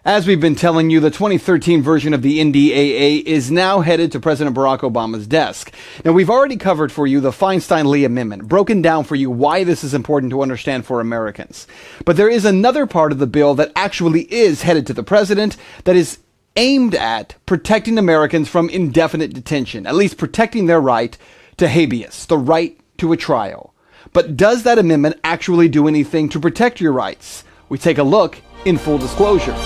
As we've been telling you, the 2013 version of the NDAA is now headed to President Barack Obama's desk. Now, we've already covered for you the Feinstein-Lee Amendment, broken down for you why this is important to understand for Americans. But there is another part of the bill that actually is headed to the president that is aimed at protecting Americans from indefinite detention, at least protecting their right to habeas, the right to a trial. But does that amendment actually do anything to protect your rights? We take a look in full disclosure.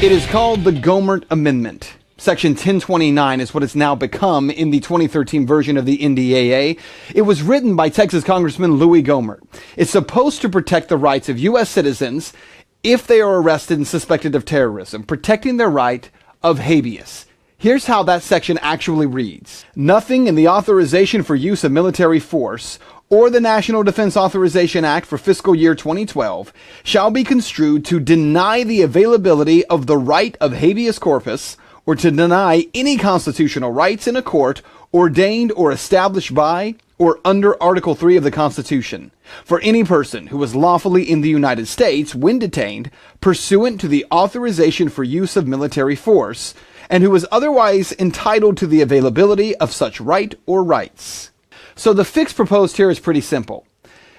It is called the Gohmert Amendment. Section 1029 is what it's now become in the 2013 version of the NDAA. It was written by Texas Congressman Louis Gohmert. It's supposed to protect the rights of U.S. citizens if they are arrested and suspected of terrorism, protecting their right of habeas. Here's how that section actually reads. Nothing in the authorization for use of military force or the National Defense Authorization Act for fiscal year 2012 shall be construed to deny the availability of the right of habeas corpus or to deny any constitutional rights in a court ordained or established by or under Article 3 of the Constitution for any person who was lawfully in the United States when detained pursuant to the authorization for use of military force and who was otherwise entitled to the availability of such right or rights. So the fix proposed here is pretty simple.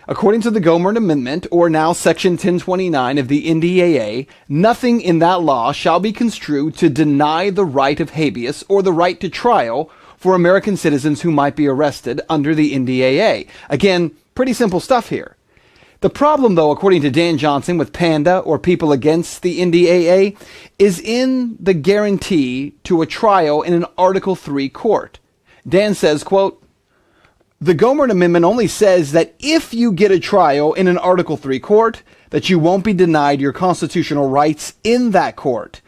According to the Gohmert Amendment, or now Section 1029 of the NDAA, nothing in that law shall be construed to deny the right of habeas or the right to trial for American citizens who might be arrested under the NDAA. Again, pretty simple stuff here. The problem, though, according to Dan Johnson with PANDA or People Against the NDAA, is in the guarantee to a trial in an Article 3 court. Dan says, quote, the Gohmert Amendment only says that if you get a trial in an Article 3 court, that you won't be denied your constitutional rights in that court.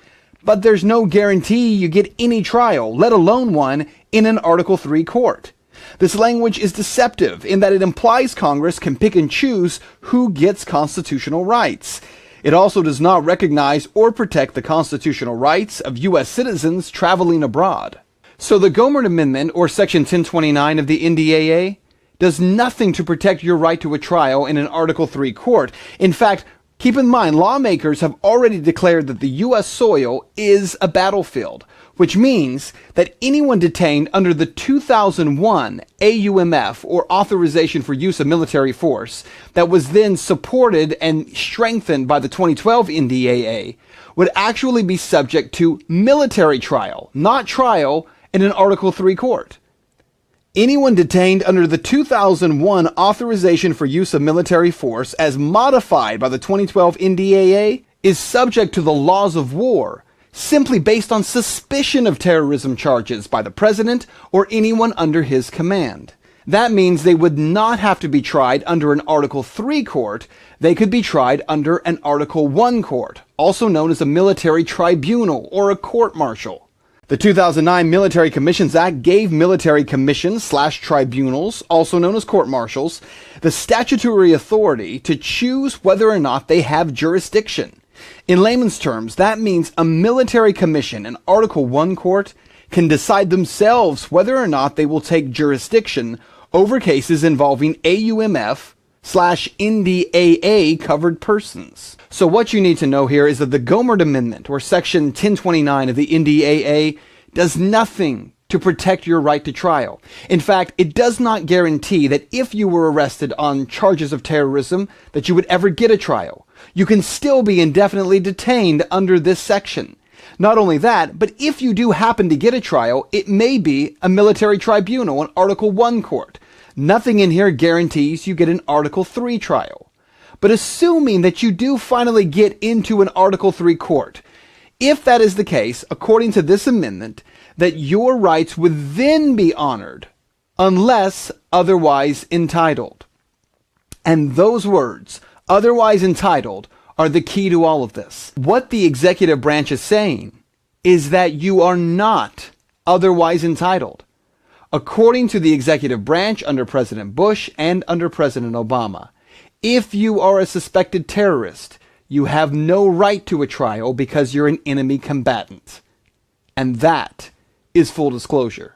But there's no guarantee you get any trial, let alone one, in an Article 3 court. This language is deceptive in that it implies Congress can pick and choose who gets constitutional rights. It also does not recognize or protect the constitutional rights of U.S. citizens traveling abroad. So the Gohmert Amendment, or Section 1029 of the NDAA, does nothing to protect your right to a trial in an Article 3 court. In fact, keep in mind, lawmakers have already declared that the U.S. soil is a battlefield, which means that anyone detained under the 2001 AUMF, or Authorization for Use of Military Force, that was then supported and strengthened by the 2012 NDAA, would actually be subject to military trial, not trial in an Article 3 court. Anyone detained under the 2001 Authorization for Use of Military Force, as modified by the 2012 NDAA, is subject to the laws of war, simply based on suspicion of terrorism charges by the president or anyone under his command. That means they would not have to be tried under an Article 3 court. They could be tried under an Article 1 court, also known as a military tribunal or a court-martial. The 2009 Military Commissions Act gave military commissions/tribunals, also known as court-martials, the statutory authority to choose whether or not they have jurisdiction. In layman's terms, that means a military commission, an Article 1 court, can decide themselves whether or not they will take jurisdiction over cases involving AUMF/NDAA covered persons. So what you need to know here is that the Gohmert Amendment, or Section 1029 of the NDAA, does nothing to protect your right to trial. In fact, it does not guarantee that if you were arrested on charges of terrorism, that you would ever get a trial. You can still be indefinitely detained under this section. Not only that, but if you do happen to get a trial, it may be a military tribunal, an Article 1 court. Nothing in here guarantees you get an Article 3 trial. But assuming that you do finally get into an Article 3 court, if that is the case, according to this amendment, that your rights would then be honored unless otherwise entitled. And those words, otherwise entitled, are the key to all of this. What the executive branch is saying is that you are not otherwise entitled. According to the executive branch under President Bush and under President Obama, if you are a suspected terrorist, you have no right to a trial because you're an enemy combatant. And that is full disclosure.